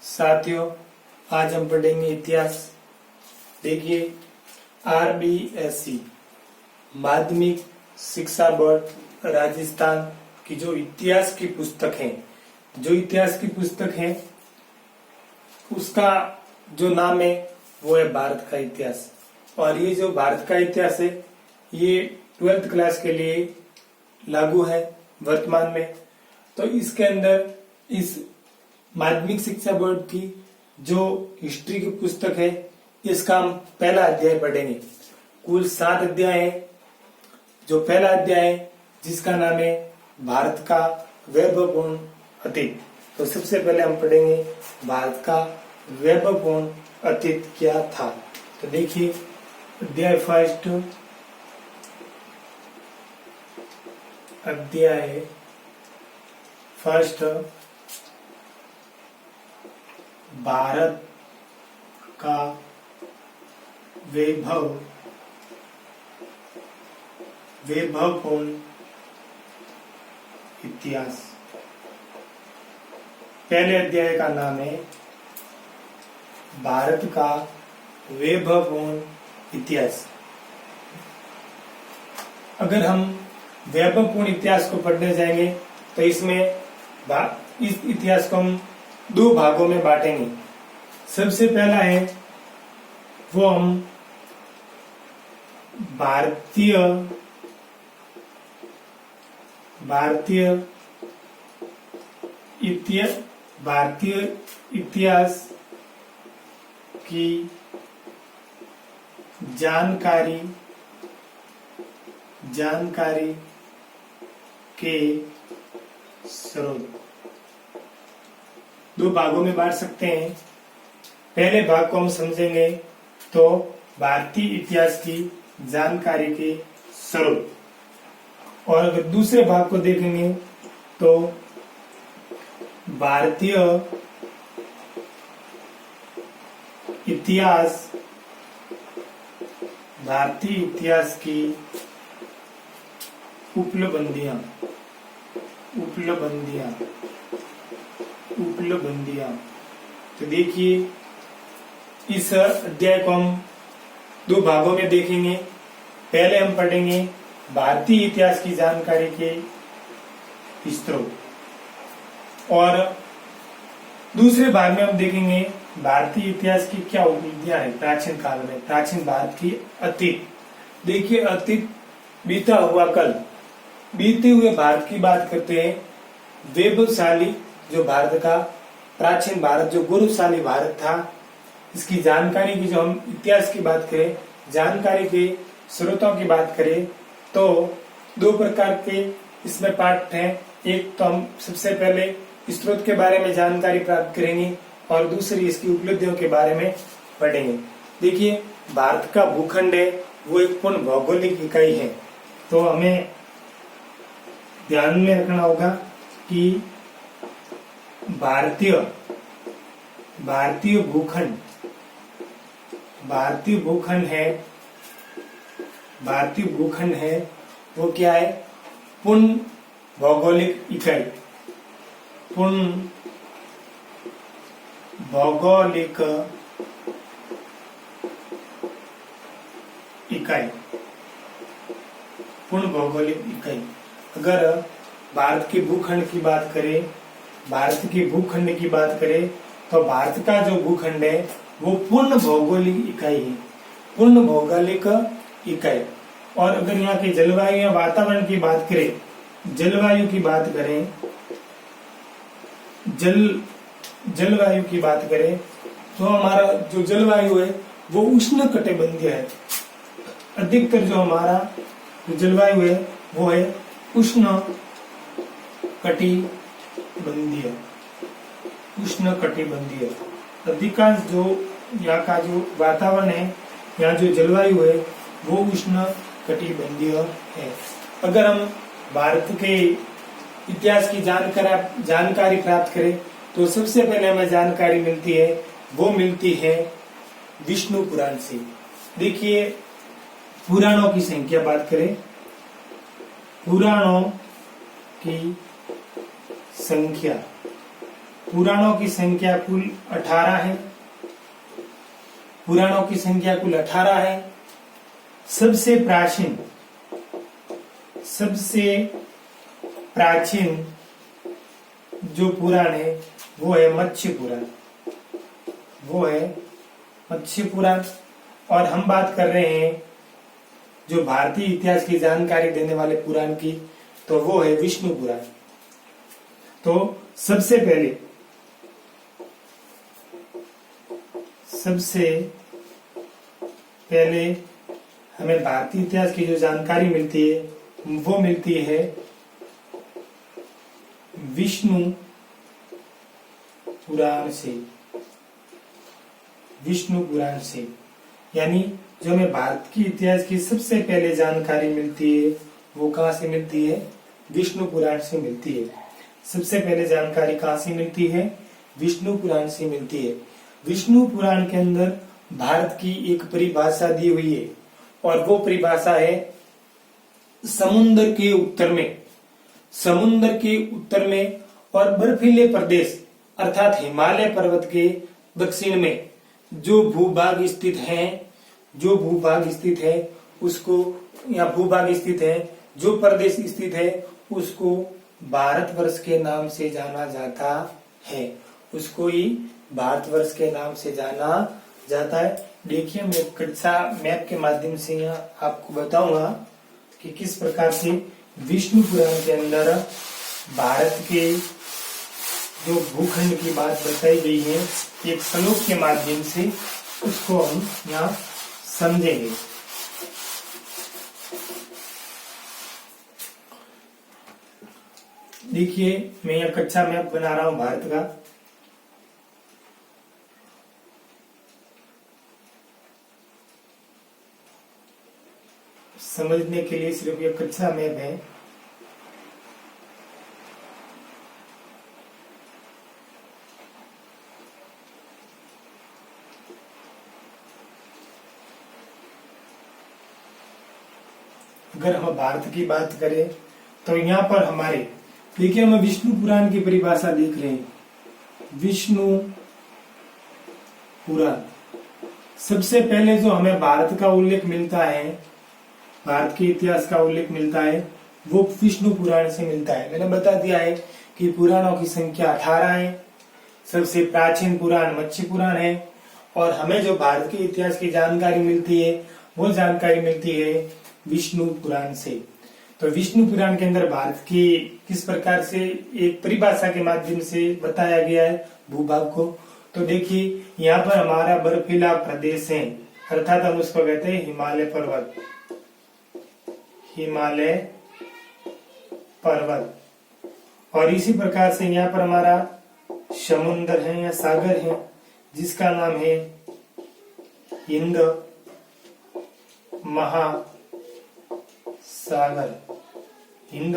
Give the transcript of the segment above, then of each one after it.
साथियों, आज हम पढ़ेंगे इतिहास। देखिए, आरबीएससी माध्यमिक शिक्षा बोर्ड राजस्थान की जो इतिहास की पुस्तक है, उसका जो नाम है वो है भारत का इतिहास। और ये जो भारत का इतिहास है ये 12th क्लास के लिए लागू है वर्तमान में। तो इसके अंदर इस माध्यमिक शिक्षा बोर्ड की जो हिस्ट्री की पुस्तक है इसका हम पहला अध्याय पढ़ेंगे। कुल 7 अध्याय है। जो पहला अध्याय है जिसका नाम है भारत का वैभवपूर्ण अतीत। तो सबसे पहले हम पढ़ेंगे भारत का वैभवपूर्ण अतीत क्या था। तो देखिए, अध्याय फर्स्ट भारत का वैभवपूर्ण इतिहास। पहले अध्याय का नाम है भारत का वैभवपूर्ण इतिहास। अगर हम वैभवपूर्ण इतिहास को पढ़ने जाएंगे तो इसमें इस इतिहास को हम 2 भागों में बांटेंगे। सबसे पहला है वो हम भारतीय इतिहास की जानकारी के स्रोत। 2 भागों में बांट सकते हैं। पहले भाग को हम समझेंगे तो भारतीय इतिहास की जानकारी के स्रोत, और अगर दूसरे भाग को देखेंगे तो भारतीय इतिहास की उपलब्धियां। तो देखिए, इस अध्याय को हम 2 भागों में देखेंगे। पहले हम पढ़ेंगे भारतीय इतिहास की जानकारी के स्रोत, और दूसरे भाग में हम देखेंगे भारतीय इतिहास की क्या उपलब्धियां है प्राचीन काल में, प्राचीन भारत की अतीत। देखिए, अतीत बीता हुआ कल, बीते हुए भारत की बात करते हैं। वैभवशाली जो भारत का प्राचीन भारत, जो गौरवशाली भारत था, इसकी जानकारी की जो हम इतिहास की बात करें, जानकारी के स्रोतों की बात करें तो 2 प्रकार के इसमें पार्ट हैं। एक तो हम सबसे पहले स्रोत के बारे में जानकारी प्राप्त करेंगे और दूसरी इसकी उपलब्धियों के बारे में पढ़ेंगे। देखिए, भारत का भूखंड है वो एक पूर्ण भौगोलिक इकाई है। तो हमें ध्यान में रखना होगा कि भारतीय भूखंड है वो क्या है? पूर्ण भौगोलिक इकाई। पूर्ण भौगोलिक इकाई। अगर भारत के भूखंड की बात करें, तो भारत का जो भूखंड है वो पूर्ण भौगोलिक इकाई है, पूर्ण भौगोलिक इकाई। और अगर यहाँ के जलवायु या वातावरण की बात करें, जलवायु की बात करें तो हमारा जो जलवायु है वो उष्ण कटिबंधीय है। अधिकतर जो हमारा जलवायु है वो है उष्ण कटिबंधीय। अधिकांश जो यहाँ का जो वातावरण है, यहाँ जो जलवायु है वो उष्ण कटिबंधीय है। अगर हम भारत के इतिहास की जानकारी प्राप्त करें तो सबसे पहले हमें जानकारी मिलती है विष्णु पुराण से। देखिए, पुराणों की संख्या बात करें, पुराणों की संख्या पुराणों की संख्या कुल 18 है। पुराणों की संख्या कुल 18 है। सबसे प्राचीन जो पुराण है वो है मत्स्य पुराण, और हम बात कर रहे हैं जो भारतीय इतिहास की जानकारी देने वाले पुराण की, तो वो है विष्णु पुराण। तो सबसे पहले हमें भारतीय इतिहास की जो जानकारी मिलती है वो मिलती है विष्णु पुराण से। यानी जो हमें भारत की इतिहास की सबसे पहले जानकारी मिलती है वो कहाँ से मिलती है? विष्णु पुराण से मिलती है। सबसे पहले जानकारी कहाँ से मिलती है? विष्णु पुराण से मिलती है। विष्णु पुराण के अंदर भारत की एक परिभाषा दी हुई है, और वो परिभाषा है समुद्र के उत्तर में और बर्फीले प्रदेश अर्थात हिमालय पर्वत के दक्षिण में जो भूभाग स्थित है उसको, या भूभाग स्थित है, जो प्रदेश स्थित है उसको भारतवर्ष के नाम से जाना जाता है। उसको ही भारतवर्ष के नाम से जाना जाता है। देखिए, मैं कच्चा मैप के माध्यम से यहाँ आपको बताऊंगा कि किस प्रकार से विष्णु पुराण के अंदर भारत के जो भूखंड की बात बताई गई है, एक श्लोक के माध्यम से उसको हम यहाँ समझेंगे। देखिए, मैं यहाँ कच्चा मैप बना रहा हूँ भारत का। समझने के लिए सिर्फ ये कच्चा मैप है। अगर हम भारत की बात करें तो यहाँ पर हमारे, देखिए, हम विष्णु पुराण की परिभाषा देख रहे हैं। विष्णु पुराण, सबसे पहले जो हमें भारत का उल्लेख मिलता है, भारत के इतिहास का उल्लेख मिलता है, वो विष्णु पुराण से मिलता है। मैंने बता दिया है कि पुराणों की संख्या 18 है। सबसे प्राचीन पुराण मत्स्य पुराण है, और हमें जो भारत के इतिहास की जानकारी मिलती है वो जानकारी मिलती है विष्णु पुराण से। तो विष्णु पुराण के अंदर भारत की किस प्रकार से एक परिभाषा के माध्यम से बताया गया है भूभाग को। तो देखिए, यहाँ पर हमारा बर्फीला प्रदेश है, अर्थात हम उसको कहते हैं हिमालय पर्वत। और इसी प्रकार से यहाँ पर हमारा समुद्र है या सागर है, जिसका नाम है हिंद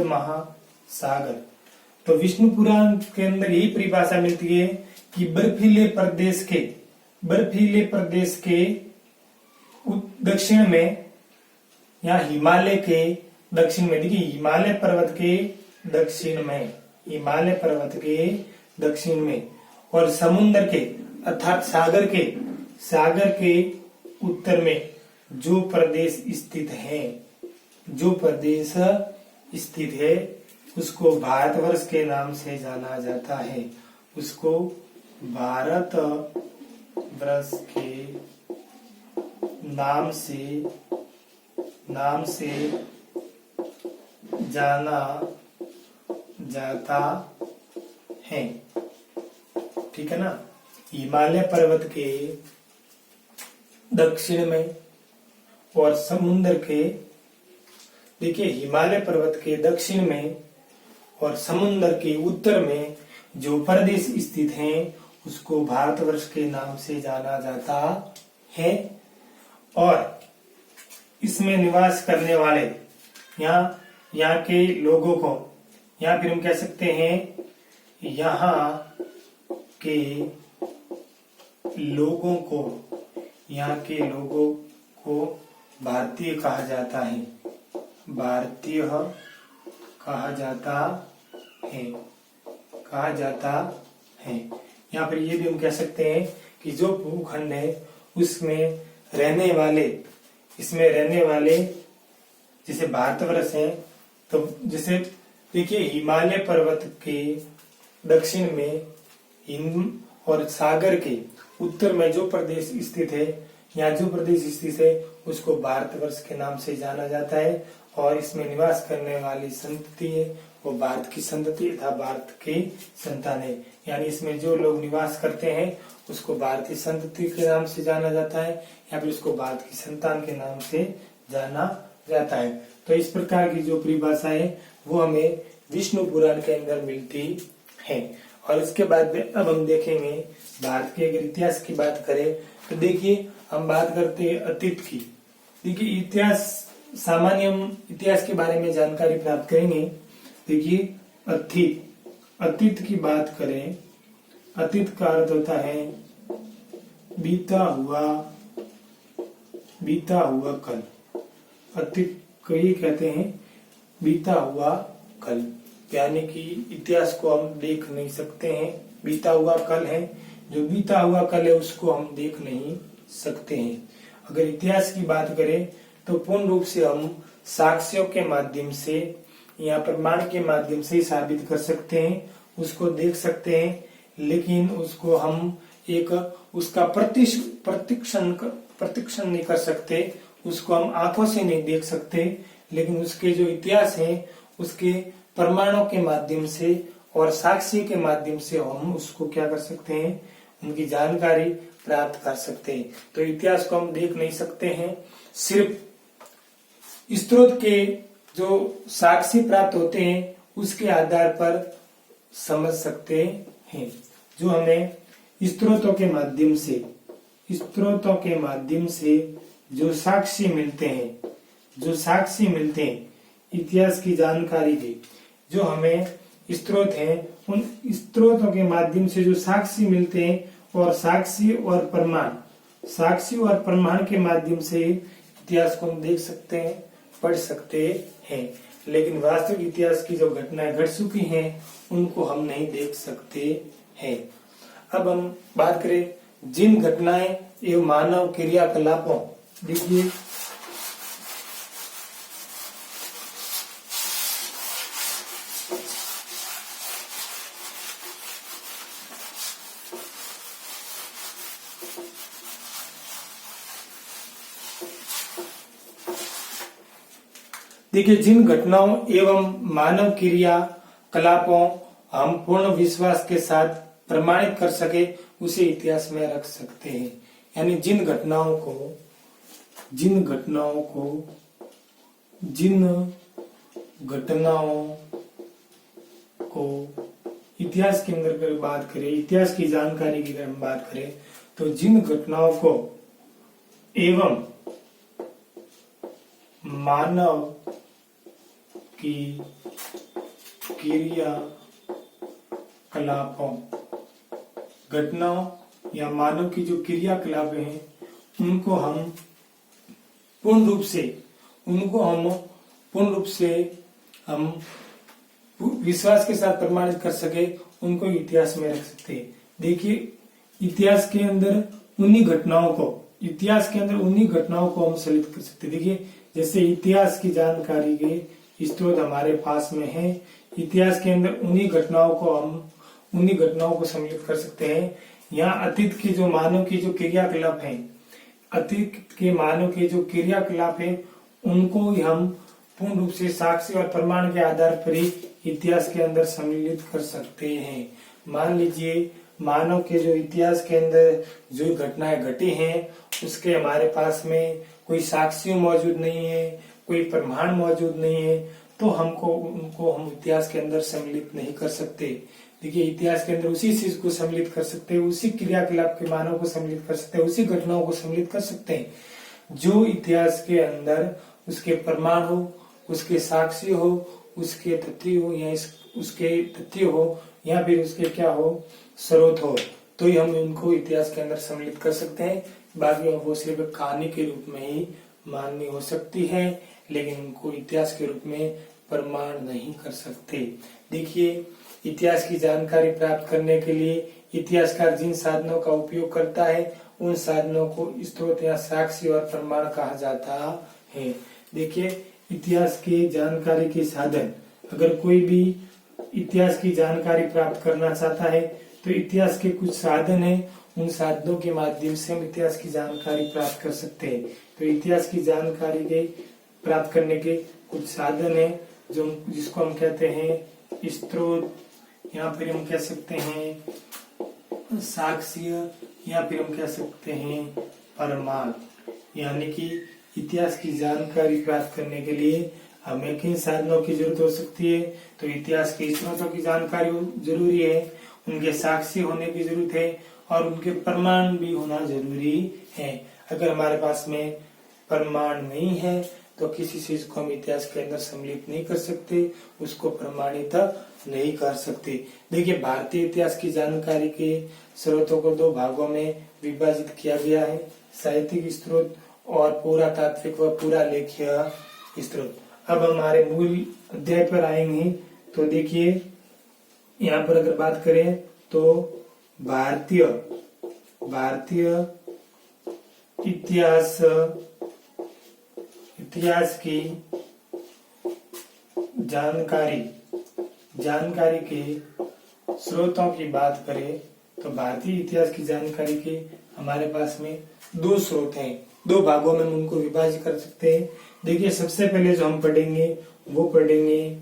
महासागर। तो विष्णु पुराण के अंदर यही परिभाषा मिलती है कि बर्फीले प्रदेश के दक्षिण में, या हिमालय के दक्षिण में, देखिए हिमालय पर्वत के दक्षिण में और समुद्र के अर्थात सागर के उत्तर में जो प्रदेश स्थित है उसको भारतवर्ष के नाम से जाना जाता है। उसको भारतवर्ष के नाम से जाना जाता है। ठीक है ना। हिमालय पर्वत के दक्षिण में और समुद्र के, देखिए हिमालय पर्वत के दक्षिण में और समुद्र के उत्तर में जो प्रदेश स्थित हैं उसको भारतवर्ष के नाम से जाना जाता है। और इसमें निवास करने वाले यहाँ के लोगों को, या फिर हम कह सकते हैं यहाँ के लोगों को भारतीय कहा जाता हैं। यहाँ पर ये भी हम कह सकते हैं कि जो भूखंड है उसमें रहने वाले, इसमें रहने वाले जैसे भारतवर्ष है, तो जैसे देखिए हिमालय पर्वत के दक्षिण में हिंद और सागर के उत्तर में जो प्रदेश स्थित है, यहाँ जो प्रदेश स्थित है उसको भारतवर्ष के नाम से जाना जाता है। और इसमें निवास करने वाली संतति है वो भारत की संतति तथा भारत के संतान है। यानी इसमें जो लोग निवास करते हैं उसको भारतीय संतति के नाम से जाना जाता है, या फिर उसको भारत की संतान के नाम से जाना जाता है। तो इस प्रकार की जो परिभाषा है वो हमें विष्णु पुराण के अंदर मिलती है। और इसके बाद में अब हम देखेंगे भारत के अगर इतिहास की बात करें तो देखिए हम बात करते हैं अतीत की। देखिए इतिहास, सामान्य हम इतिहास के बारे में जानकारी प्राप्त करेंगे। देखिए अतीत की बात करें, अतीत का अर्थ होता है बीता हुआ कल। अतीत को ये कहते हैं बीता हुआ कल, यानी कि इतिहास को हम देख नहीं सकते हैं। बीता हुआ कल है, जो बीता हुआ कल है उसको हम देख नहीं सकते हैं। अगर इतिहास की बात करें तो पूर्ण रूप से हम साक्ष्यों के माध्यम से या प्रमाण के माध्यम से साबित कर सकते हैं, उसको देख सकते हैं, लेकिन उसको हम एक उसका प्रतिक्षण नहीं कर सकते, उसको हम आंखों से नहीं देख सकते। लेकिन उसके जो इतिहास है उसके प्रमाणों के माध्यम से और साक्ष्य के माध्यम से हम उसको क्या कर सकते हैं, उनकी जानकारी प्राप्त कर सकते हैं। तो इतिहास को हम देख नहीं सकते हैं, सिर्फ स्रोत के जो साक्ष्य प्राप्त होते हैं उसके आधार पर समझ सकते हैं। जो हमें स्रोतों के माध्यम से जो साक्ष्य मिलते हैं इतिहास की जानकारी के, जो हमें स्रोत हैं उन स्रोतों के माध्यम से जो साक्ष्य मिलते हैं और साक्ष्य और प्रमाण के माध्यम से इतिहास को हम देख सकते हैं, पढ़ सकते हैं। लेकिन वास्तविक इतिहास की जो घटनाएं घट चुकी हैं उनको हम नहीं देख सकते हैं। अब हम बात करें जिन घटनाएं एवं मानव क्रियाकलापों, देखिए जिन घटनाओं एवं मानव क्रियाकलापों हम पूर्ण विश्वास के साथ प्रमाणित कर सके उसे इतिहास में रख सकते हैं। यानी जिन घटनाओं को इतिहास के अंदर अगर बात करें, इतिहास की जानकारी की अगर हम बात करें तो जिन घटनाओं को एवं मानव की क्रियाकलापों, घटनाओं या मानव की जो क्रियाकलाप हैं उनको हम पूर्ण रूप से हम विश्वास के साथ प्रमाणित कर सके, उनको इतिहास में रख सकते हैं। देखिए इतिहास के अंदर उन्हीं घटनाओं को हम सलित कर सकते हैं। देखिए जैसे इतिहास की जानकारी के स्रोत हमारे पास में है, इतिहास के अंदर उन्हीं घटनाओं को सम्मिलित कर सकते हैं। यहाँ अतीत की जो मानव की जो क्रियाकलाप है, उनको ही हम पूर्ण रूप से साक्ष्य और प्रमाण के आधार पर ही इतिहास के अंदर सम्मिलित कर सकते हैं। मान लीजिए मानव के जो इतिहास के अंदर जो घटनाएं घटी हैं उसके हमारे पास में कोई साक्ष्य मौजूद नहीं है, कोई प्रमाण मौजूद नहीं है, तो उनको हम इतिहास के अंदर सम्मिलित नहीं कर सकते। देखिए इतिहास के अंदर उसी चीज को सम्मिलित कर सकते हैं, उसी क्रियाकलाप के मानव को सम्मिलित कर सकते हैं, उसी घटनाओं को सम्मिलित कर सकते हैं जो इतिहास के अंदर उसके प्रमाण हो, उसके साक्ष्य हो, उसके तथ्य हो या फिर उसके क्या हो, स्रोत हो, तो ही हम उनको इतिहास के अंदर सम्मिलित कर सकते हैं। बाकी वो सिर्फ कहानी के रूप में ही माननी हो सकती है, लेकिन उनको इतिहास के रूप में प्रमाण नहीं कर सकते। देखिए इतिहास की जानकारी प्राप्त करने के लिए इतिहासकार जिन साधनों का उपयोग करता है उन साधनों को स्रोत या साक्ष्य और प्रमाण कहा जाता है। देखिए, इतिहास के जानकारी के साधन, अगर कोई भी इतिहास की जानकारी प्राप्त करना चाहता है तो इतिहास के कुछ साधन हैं, उन साधनों के माध्यम से हम इतिहास की जानकारी प्राप्त कर सकते हैं। तो इतिहास की जानकारी के प्राप्त करने के कुछ साधन हैं जो जिसको हम कहते हैं स्रोत, या फिर हम कह सकते हैं साक्ष्य, या फिर हम कह सकते हैं प्रमाण। यानी कि इतिहास की जानकारी प्राप्त करने के लिए हमें किन साधनों की जरूरत हो सकती है? तो इतिहास के स्रोतों की जानकारी जरूरी है, उनके साक्ष्य होने की जरूरत है और उनके प्रमाण भी होना जरूरी है। अगर हमारे पास में प्रमाण नहीं है तो किसी चीज को हम इतिहास के अंदर सम्मिलित नहीं कर सकते, उसको प्रमाणित नहीं कर सकते। देखिए, भारतीय इतिहास की जानकारी के स्रोतों को दो भागों में विभाजित किया गया है, साहित्यिक स्रोत और पुरातात्विक व पुरालेखीय स्रोत। अब हमारे मूल अध्याय पर आएंगे तो देखिए, यहाँ पर अगर बात करें तो भारतीय इतिहास की जानकारी के स्रोतों की बात करें तो भारतीय इतिहास की जानकारी के हमारे पास में दो स्रोत हैं, दो भागों में हम उनको विभाजित कर सकते हैं। देखिए, सबसे पहले जो हम पढ़ेंगे वो पढ़ेंगे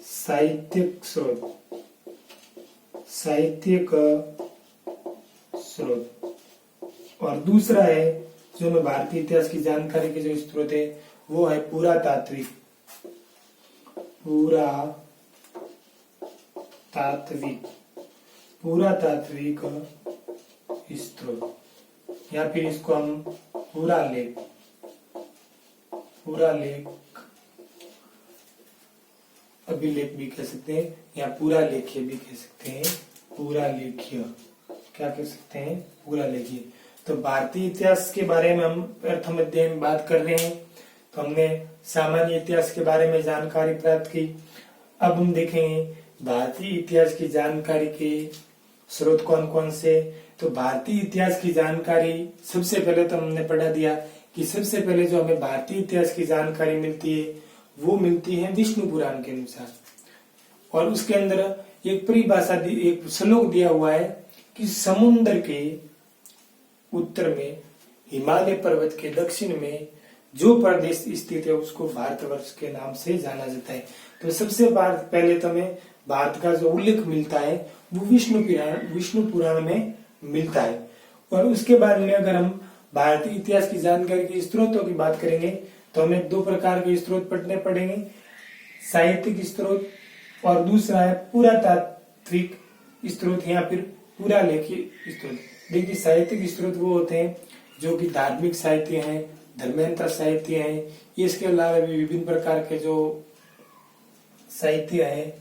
साहित्यिक स्रोत, और दूसरा है जो हमें भारतीय इतिहास की जानकारी के जो स्रोत है वो है पुरातात्विक स्रोत, या फिर इसको हम पुरालेख अभिलेख भी कह सकते हैं या पुरालेखीय भी कह सकते हैं। पुरालेखीय क्या कह सकते हैं? पुरालेखीय। तो भारतीय इतिहास के बारे में हम प्रथम अध्याय में बात कर रहे हैं, तो हमने सामान्य इतिहास के बारे में जानकारी प्राप्त की। अब हम देखेंगे भारतीय इतिहास की जानकारी के स्रोत कौन कौन से। तो भारतीय इतिहास की जानकारी सबसे पहले तो हमने पढ़ा दिया कि सबसे पहले जो हमें भारतीय इतिहास की जानकारी मिलती है वो मिलती है विष्णु पुराण के अनुसार, और उसके अंदर एक परिभाषा एक श्लोक दिया हुआ है कि समुद्र के उत्तर में हिमालय पर्वत के दक्षिण में जो प्रदेश स्थित है उसको भारतवर्ष के नाम से जाना जाता है। तो सबसे पहले तो हमें भारत का जो उल्लेख मिलता है वो विष्णु पुराण में मिलता है। और उसके बाद में अगर हम भारतीय इतिहास की जानकारी के स्रोतों की बात करेंगे तो हमें दो प्रकार के स्रोत पढ़ने पड़ेंगे, साहित्यिक स्रोत और दूसरा है पुरातात्विक स्रोत या फिर पुरालेखीय स्रोत। देखिए, साहित्यिक स्रोत वो होते हैं जो कि धार्मिक साहित्य हैं, धर्मांतर साहित्य हैं, इसके अलावा भी विभिन्न प्रकार के जो साहित्य हैं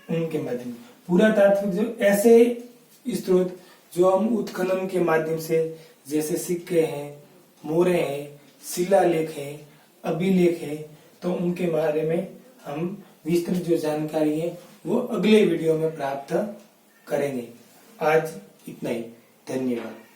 उनके माध्यम। पुरातात्विक जो ऐसे स्रोत जो हम उत्खनन के माध्यम से, जैसे सिक्के हैं, मोहरे हैं, शिलालेख हैं, अभिलेख है, तो उनके बारे में हम विस्तृत जो जानकारी है वो अगले वीडियो में प्राप्त करेंगे। आज इतना ही, धन्यवाद।